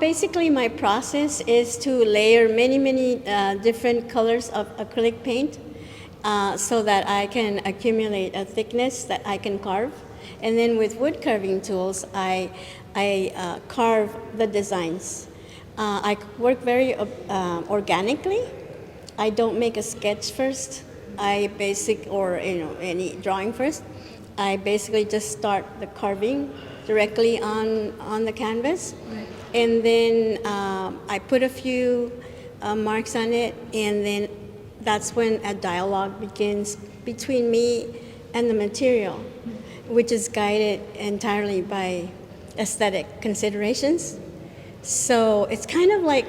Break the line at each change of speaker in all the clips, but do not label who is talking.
basically my process is to layer many different colors of acrylic paint so that I can accumulate a thickness that I can carve. And then with wood carving tools, I carve the designs. I work very organically. I don't make a sketch first. Or any drawing first. I basically just start the carving directly on the canvas, right. And then I put a few marks on it, and then that's when a dialogue begins between me and the material, which is guided entirely by aesthetic considerations. So it's kind of like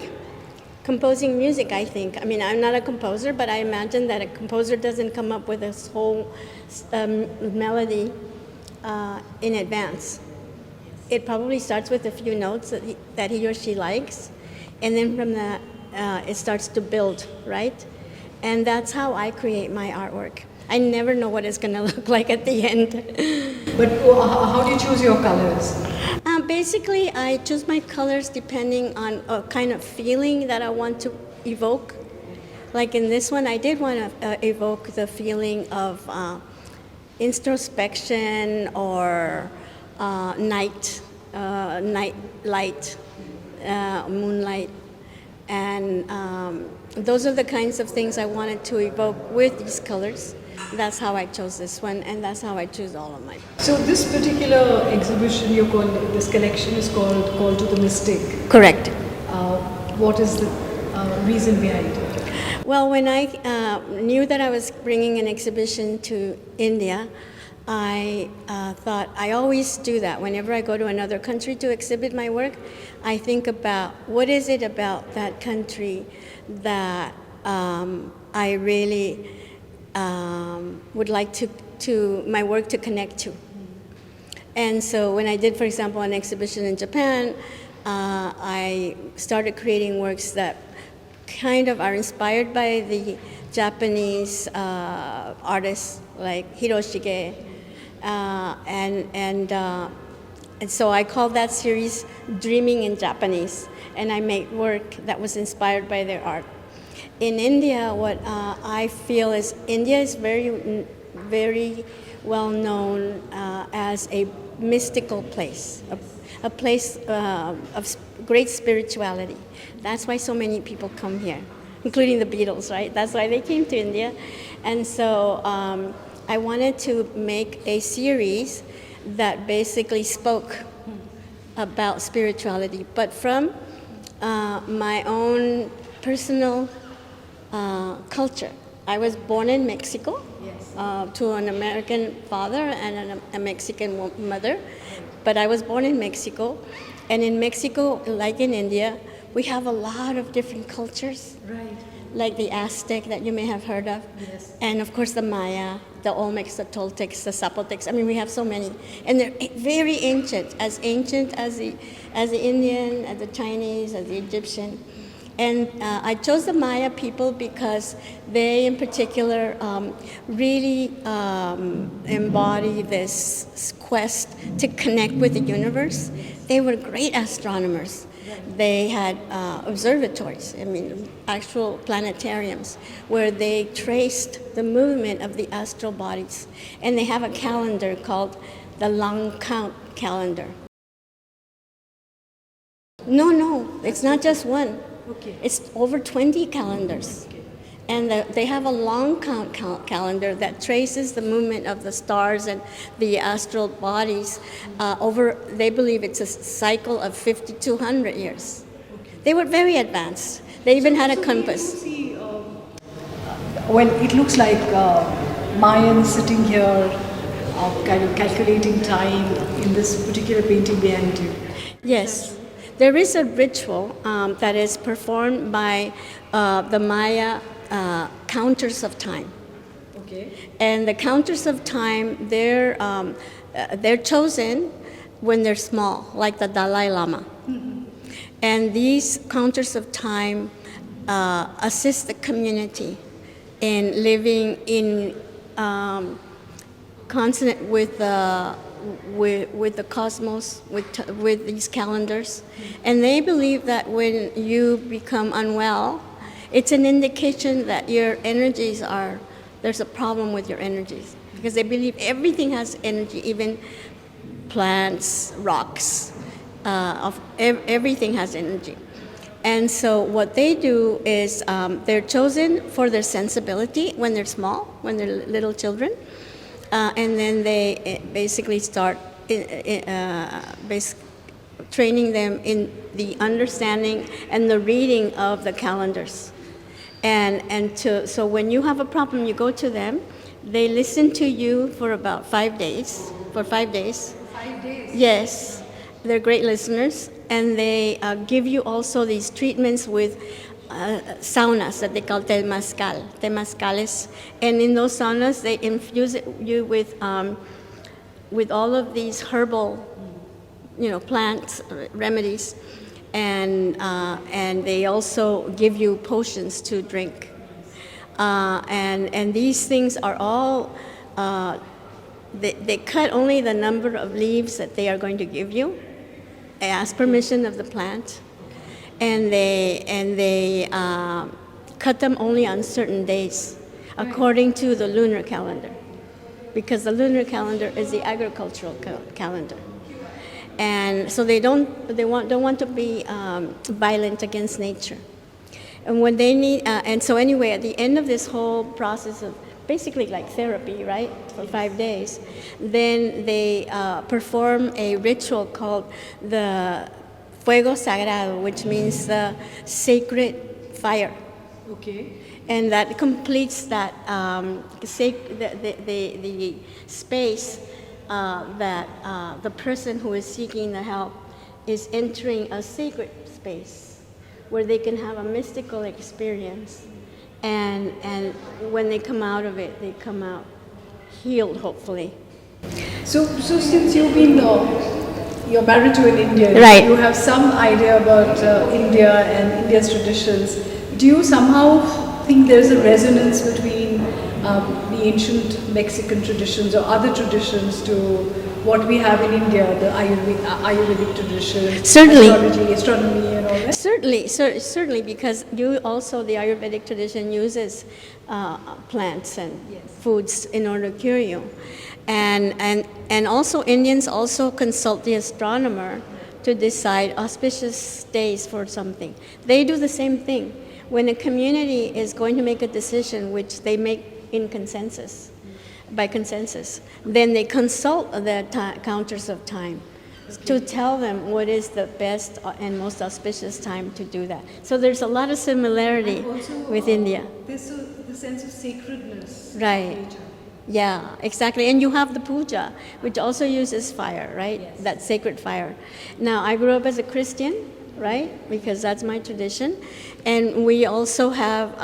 composing music, I think. I mean, I'm not a composer, but I imagine that a composer doesn't come up with this whole melody in advance. It probably starts with a few notes that he or she likes, and then from that, it starts to build, right? And that's how I create my artwork. I never know what it's going to look like at the end.
But how do you choose your colors?
Basically, I choose my colors depending on a kind of feeling that I want to evoke. Like in this one, I did want to evoke the feeling of introspection or night light, moonlight. And those are the kinds of things I wanted to evoke with these colors. That's how I chose this one, and that's how I choose all of mine.
So this particular exhibition this collection is called To the Mystic.
Correct.
What is the reason behind it?
Well, when I knew that I was bringing an exhibition to India, I thought, I always do that. Whenever I go to another country to exhibit my work, I think about what is it about that country that I really would like to my work to connect to. And so when I did, for example, an exhibition in Japan, I started creating works that kind of are inspired by the Japanese artists like Hiroshige, and so I called that series Dreaming in Japanese, and I made work that was inspired by their art. In India, what I feel is India is very, very well known as a mystical place, a place of great spirituality. That's why so many people come here, including the Beatles, right? That's why they came to India. And so I wanted to make a series that basically spoke about spirituality, but from my own personal culture. I was born in Mexico, yes. To an American father and a Mexican mother, but I was born in Mexico. And in Mexico, like in India, we have a lot of different cultures,
right?
Like the Aztec that you may have heard of,
yes.
And of course the Maya, the Olmecs, the Toltecs, the Zapotecs. I mean, we have so many, and they're very ancient as the Indian, as the Chinese, as the Egyptian. And I chose the Maya people because they, in particular, really embody this quest to connect with the universe. They were great astronomers. They had observatories, actual planetariums, where they traced the movement of the astral bodies. And they have a calendar called the Long Count calendar. No, it's not just one.
Okay.
It's over 20 calendars.
Okay.
And they have a long count calendar that traces the movement of the stars and the astral bodies they believe it's a cycle of 5,200 years. Okay. They were very advanced. They even had a compass.
See, it looks like Mayans sitting here, kind of calculating time in this particular painting behind you.
Yes. There is a ritual that is performed by the Maya counters of time.
Okay.
And the counters of time, they're chosen when they're small, like the Dalai Lama. Mm-hmm. And these counters of time assist the community in living in consonant with the with the cosmos, with these calendars, and they believe that when you become unwell, it's an indication that your energies there's a problem with your energies, because they believe everything has energy, even plants, rocks, everything has energy. And so what they do is they're chosen for their sensibility when they're small, when they're little children, and then they basically start training them in the understanding and the reading of the calendars. So when you have a problem, you go to them. They listen to you for about 5 days. For 5 days.
5 days?
Yes. They're great listeners, and they give you also these treatments with saunas that they call temazcales. And in those saunas, they infuse you with all of these herbal, plants, remedies, and they also give you potions to drink. And these things are all. They cut only the number of leaves that they are going to give you. They ask permission of the plant, and they cut them only on certain days, according to the lunar calendar, because the lunar calendar is the agricultural calendar, and so they don't want to be violent against nature, and when they need and so anyway, at the end of this whole process of basically like therapy, right, for 5 days, then they perform a ritual called the fuego sagrado, which means the sacred fire.
Okay.
And that completes that the space that the person who is seeking the help is entering a sacred space where they can have a mystical experience. And when they come out of it, they come out healed, hopefully.
So since you've been, you're married to an Indian,
right?
You have some idea about India and India's traditions. Do you somehow think there's a resonance between the ancient Mexican traditions or other traditions to what we have in India, the Ayurvedic tradition,
certainly,
astrology, astronomy, and all that?
Certainly, because the Ayurvedic tradition uses plants and foods in order to cure you, and also Indians also consult the astronomer to decide auspicious days for something. They do the same thing. When a community is going to make a decision, which they make in consensus, by consensus, then they consult the counters of time to tell them what is the best and most auspicious time to do that. So there's a lot of similarity with India.
There's the sense of sacredness.
Right. Yeah, exactly. And you have the puja, which also uses fire, right?
Yes.
That sacred fire. Now, I grew up as a Christian, right? Because that's my tradition. And we also have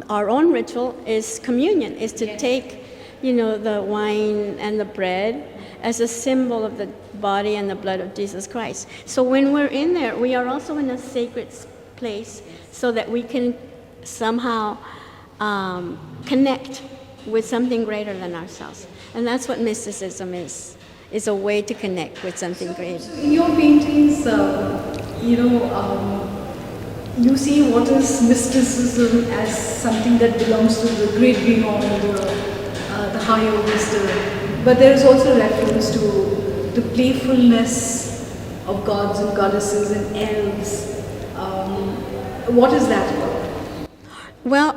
our own ritual is communion, is to take, the wine and the bread as a symbol of the body and the blood of Jesus Christ. So when we're in there, we are also in a sacred place so that we can somehow connect with something greater than ourselves. And that's what mysticism is a way to connect with something greater.
So in your paintings, you see what is mysticism as something that belongs to the great beyond, the higher wisdom. But there is also reference to the playfulness of gods and goddesses and elves. What is that about?
Well,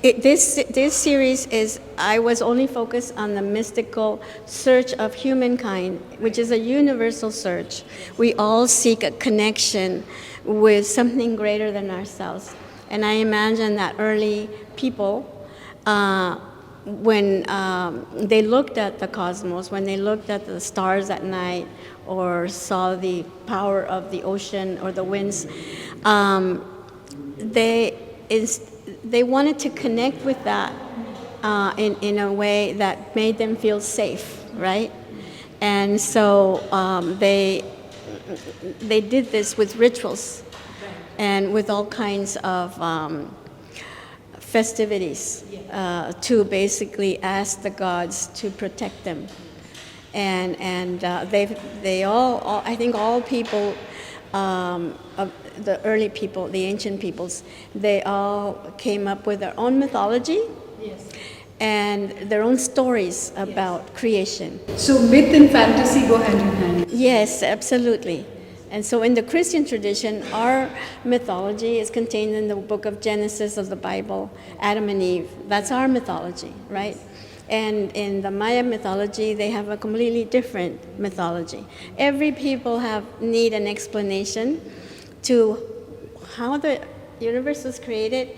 this series I was only focused on the mystical search of humankind, which is a universal search. We all seek a connection with something greater than ourselves. And I imagine that early people, when they looked at the cosmos, when they looked at the stars at night or saw the power of the ocean or the winds, they wanted to connect with that in a way that made them feel safe, right? And so they did this with rituals and with all kinds of festivities to basically ask the gods to protect them. and they all I think all people of the early people, the ancient peoples, they all came up with their own mythology.
Yes.
And their own stories about creation.
So myth and fantasy go hand in hand.
Yes, absolutely. And so in the Christian tradition, our mythology is contained in the book of Genesis of the Bible, Adam and Eve. That's our mythology, right? And in the Maya mythology, they have a completely different mythology. Every people need an explanation to how the universe was created,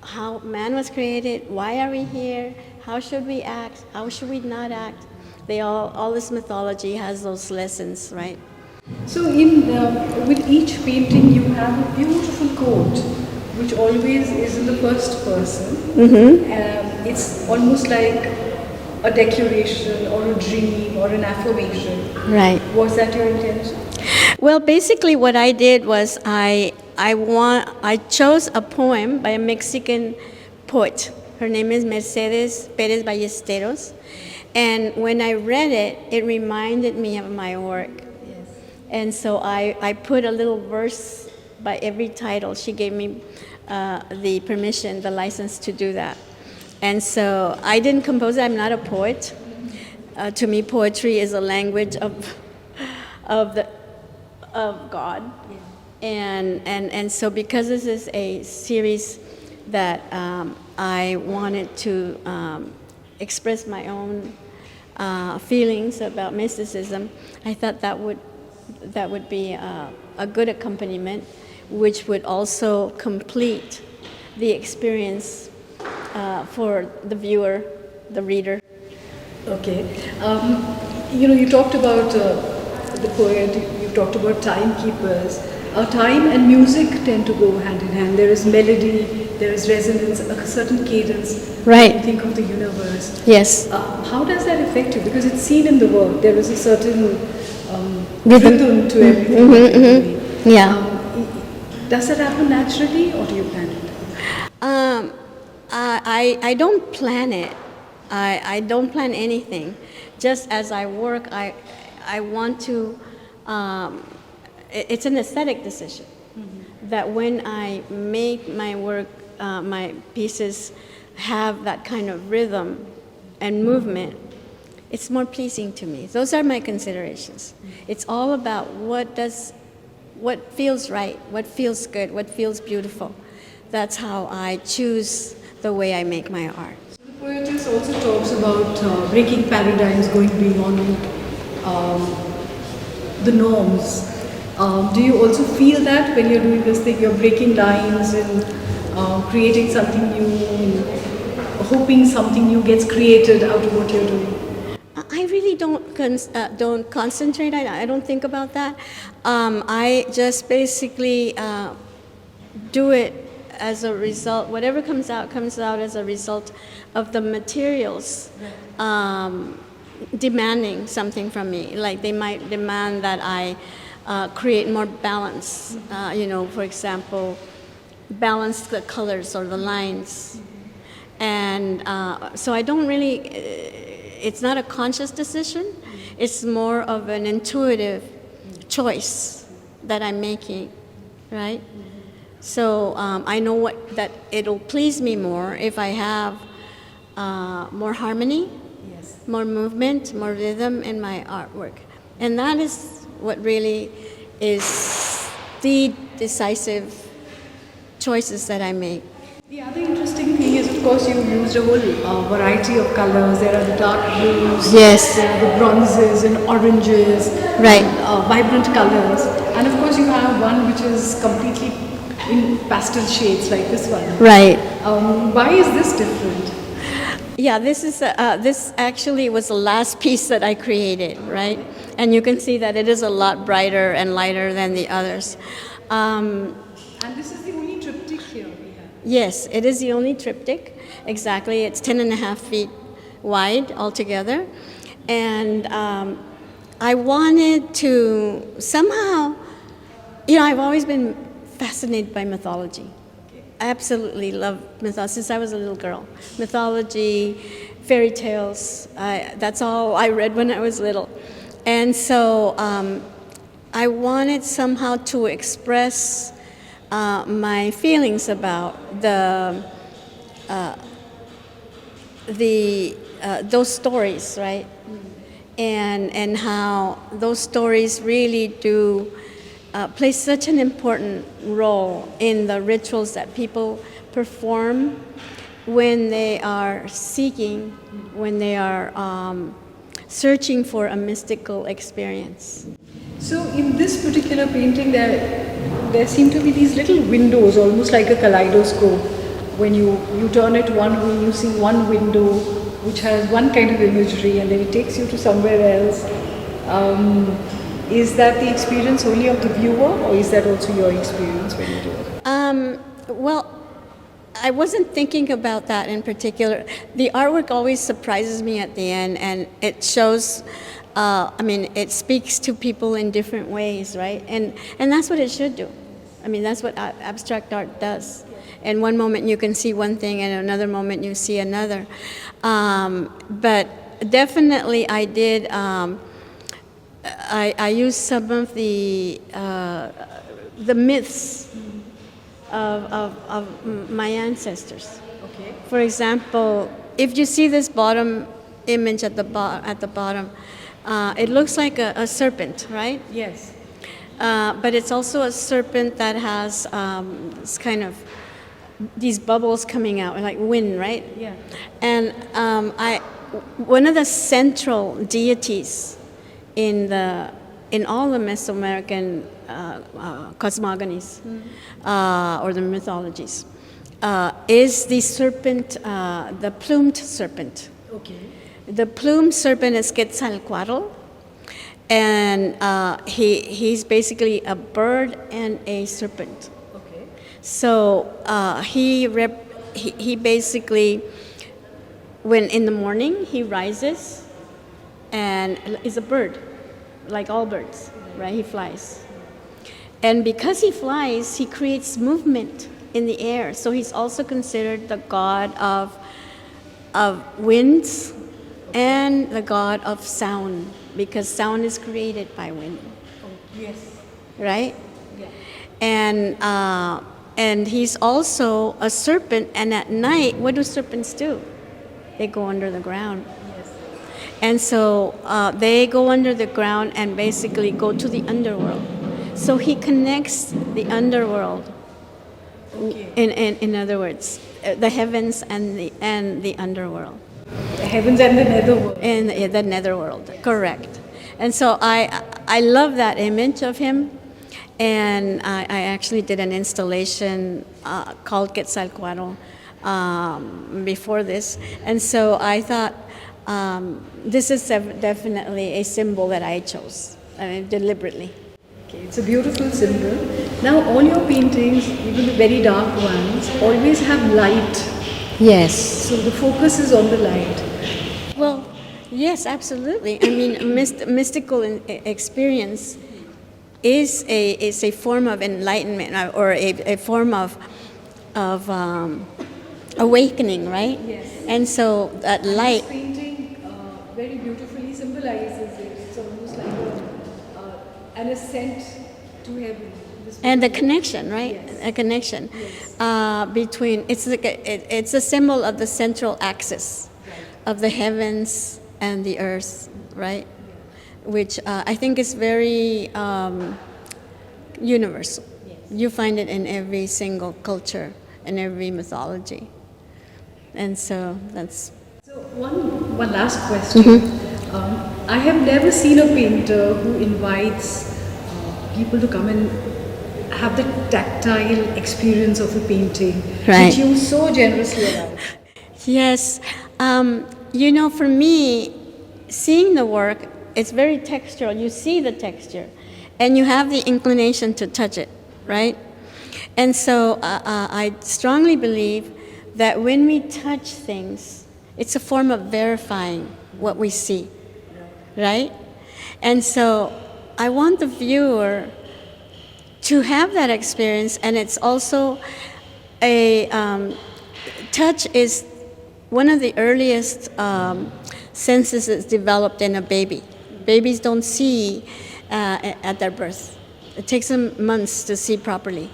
how man was created, why are we here, how should we act, how should we not act. All this mythology has those lessons, right?
So with each painting you have a beautiful quote, which always is in the first person. Mm-hmm. It's almost like a declaration or a dream or an affirmation.
Right.
Was that your intention?
Well, basically what I did was I chose a poem by a Mexican poet. Her name is Mercedes Pérez Ballesteros. And when I read it, it reminded me of my work.
Yes.
And so I put a little verse by every title. She gave me the permission, the license to do that. And so I didn't compose it. I'm not a poet. To me, poetry is a language of God. And so because this is a series that I wanted to express my own feelings about mysticism, I thought that would be a good accompaniment, which would also complete the experience for the viewer, the reader.
Okay. You talked about the poet, you talked about timekeepers. Time and music tend to go hand in hand. There is melody, there is resonance, a certain cadence.
Right.
You think of the universe.
Yes.
How does that affect you? Because it's seen in the work. There is a certain rhythm to everything.
Mm-hmm, mm-hmm. Yeah.
Does that happen naturally, or do you plan it?
I don't plan it. I don't plan anything. Just as I work, I want to. It's an aesthetic decision. Mm-hmm. That when I make my work, my pieces have that kind of rhythm and movement, it's more pleasing to me. Those are my considerations. Mm-hmm. It's all about what feels right, what feels good, what feels beautiful. That's how I choose the way I make my art.
The poetess also talks about breaking paradigms, going beyond the norms. Do you also feel that when you're doing this thing, you're breaking lines and creating something new, and hoping something new gets created out of what you're doing?
I really don't concentrate. I don't think about that. I just basically do it as a result. Whatever comes out as a result of the materials demanding something from me. Like they might demand that I create more balance. For example, balance the colors or the lines. And so I don't really, it's not a conscious decision. It's more of an intuitive choice that I'm making, right? So I know that it'll please me more if I have more harmony, yes, more movement, more rhythm in my artwork. And that is what really is the decisive choices that I make.
The other interesting thing is, of course, you used a whole variety of colors. There are the dark blues,
yes,
there are the bronzes and oranges,
right,
and, vibrant colors. And of course, you have one which is completely in pastel shades, like this one.
Right.
Why is this different?
Yeah, this actually was the last piece that I created, right? And you can see that it is a lot brighter and lighter than the others.
And this is the only triptych here we have.
Yes, it is the only triptych. Exactly, it's 10.5 feet wide altogether. And I wanted to somehow, I've always been fascinated by mythology. absolutely love mythology since I was a little girl. Mythology, fairy tales, that's all I read when I was little. And so I wanted somehow to express my feelings about those stories, right? And how those stories really do play such an important role in the rituals that people perform when they are seeking, when they are searching for a mystical experience.
So in this particular painting, there seem to be these little windows, almost like a kaleidoscope. When you turn it one way, you see one window which has one kind of imagery, and then it takes you to somewhere else. Is that the experience only of the viewer, or is that also your experience when you do it?
Well, I wasn't thinking about that in particular. The artwork always surprises me at the end, and it shows, it speaks to people in different ways, right? And that's what it should do. I mean, that's what abstract art does. And one moment you can see one thing, and another moment you see another. But definitely I did, I used some of the myths of my ancestors.
Okay.
For example, if you see this bottom image at the bottom, it looks like a serpent, right?
Yes.
But it's also a serpent that has this kind of these bubbles coming out, like wind, right?
Yeah.
And one of the central deities in all the Mesoamerican cosmogonies or the mythologies is the serpent, the plumed serpent.
Okay.
The plumed serpent is Quetzalcoatl, and he's basically a bird and a serpent.
Okay.
So he basically, when in the morning he rises and is a bird, like all birds, right? He flies. And because he flies, he creates movement in the air. So he's also considered the god of winds and the god of sound, because sound is created by wind.
Oh, yes.
Right?
Yeah.
And he's also a serpent, and at night, what do serpents do? They go under the ground.
Yes.
And so they go under the ground and basically go to the underworld. So he connects the underworld.
Okay.
In other words, the heavens and the underworld.
The heavens and the netherworld.
And the netherworld, correct. And so I love that image of him. And I actually did an installation called Quetzalcoatl before this. And so I thought this is definitely a symbol that I chose deliberately.
Okay, it's a beautiful symbol. Now all your paintings, even the very dark ones, always have light.
Yes.
So the focus is on the light.
Well, yes, absolutely. I mean, mystical experience is a form of enlightenment or a form of awakening, right?
Yes.
And so that light.
This painting very beautifully symbolizes it. It's almost like an ascent to heaven.
And the connection, right?
Yes.
A connection
Yes.
between, it's like it's a symbol of the central axis of the heavens and the earth, right? Which I think is very universal.
Yes.
You find it in every single culture and every mythology. And so that's...
So one last question. I have never seen a painter who invites people to come and have the tactile experience of a painting,
Right.
which you so generously allow.
Yes. For me, seeing the work, it's very textural. You see the texture, and you have the inclination to touch it, right? And so I strongly believe that when we touch things, it's a form of verifying what we see, right? And so I want the viewer to have that experience, and it's also touch is one of the earliest senses that's developed in a baby. Babies don't see at their birth. It takes them months to see properly.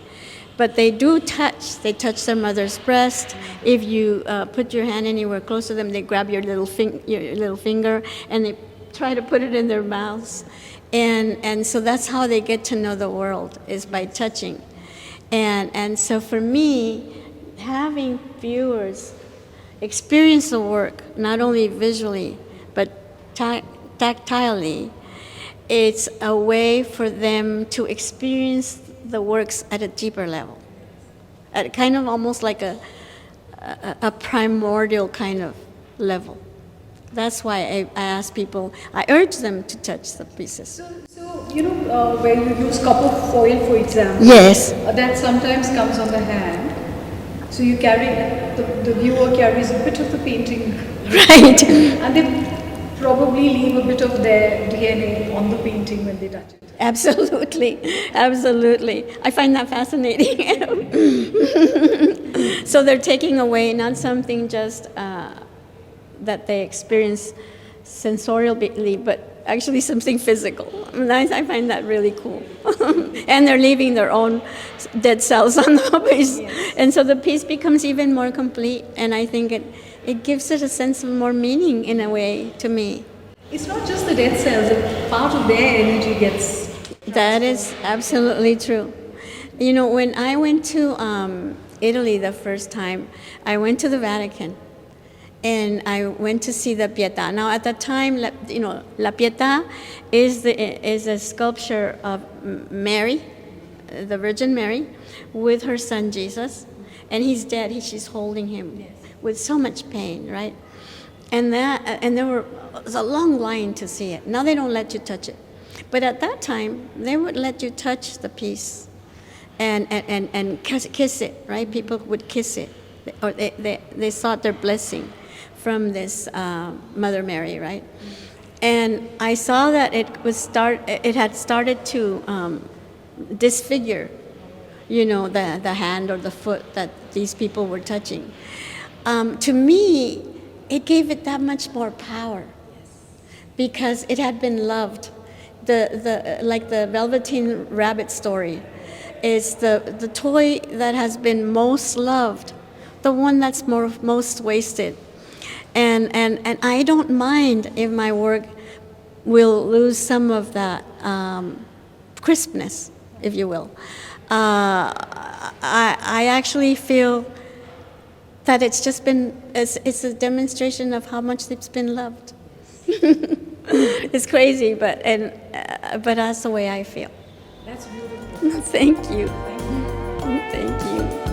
But they do touch. They touch their mother's breast. If you put your hand anywhere close to them, they grab your little finger and they try to put it in their mouths. And so that's how they get to know the world, is by touching. And so for me, having viewers experience the work, not only visually, but tactilely, it's a way for them to experience the works at a deeper level, at kind of almost like a primordial kind of level. That's why I ask people, I urge them to touch the pieces.
So where you use copper foil, for example,
Yes.
That sometimes comes on the hand. So you carry, the viewer carries a bit of the painting.
Right.
And they probably leave a bit of their DNA on the painting when they touch it.
Absolutely, absolutely. I find that fascinating. So they're taking away not something just that they experience sensorially, but actually something physical. I find that really cool. And they're leaving their own dead cells on the piece. Yes. And so the piece becomes even more complete, and I think it gives it a sense of more meaning in a way to me.
It's not just the dead cells, part of their energy gets...
That is absolutely true. You know, when I went to Italy the first time, I went to the Vatican. And I went to see the Pietà. Now, at that time, La Pietà is a sculpture of Mary, the Virgin Mary, with her son Jesus, and he's dead. She's holding him with so much pain, right? And there was a long line to see it. Now they don't let you touch it, but at that time they would let you touch the piece, and kiss it, right? People would kiss it, or they sought their blessing from this Mother Mary, right? And I saw that it had started to disfigure, the hand or the foot that these people were touching. To me, it gave it that much more power, because it had been loved. Like the Velveteen Rabbit story is the toy that has been most loved, the one that's most wasted. And I don't mind if my work will lose some of that crispness, if you will. I actually feel that it's just been, it's a demonstration of how much it's been loved. It's crazy, but that's the way I feel.
That's beautiful.
Thank you. Thank you.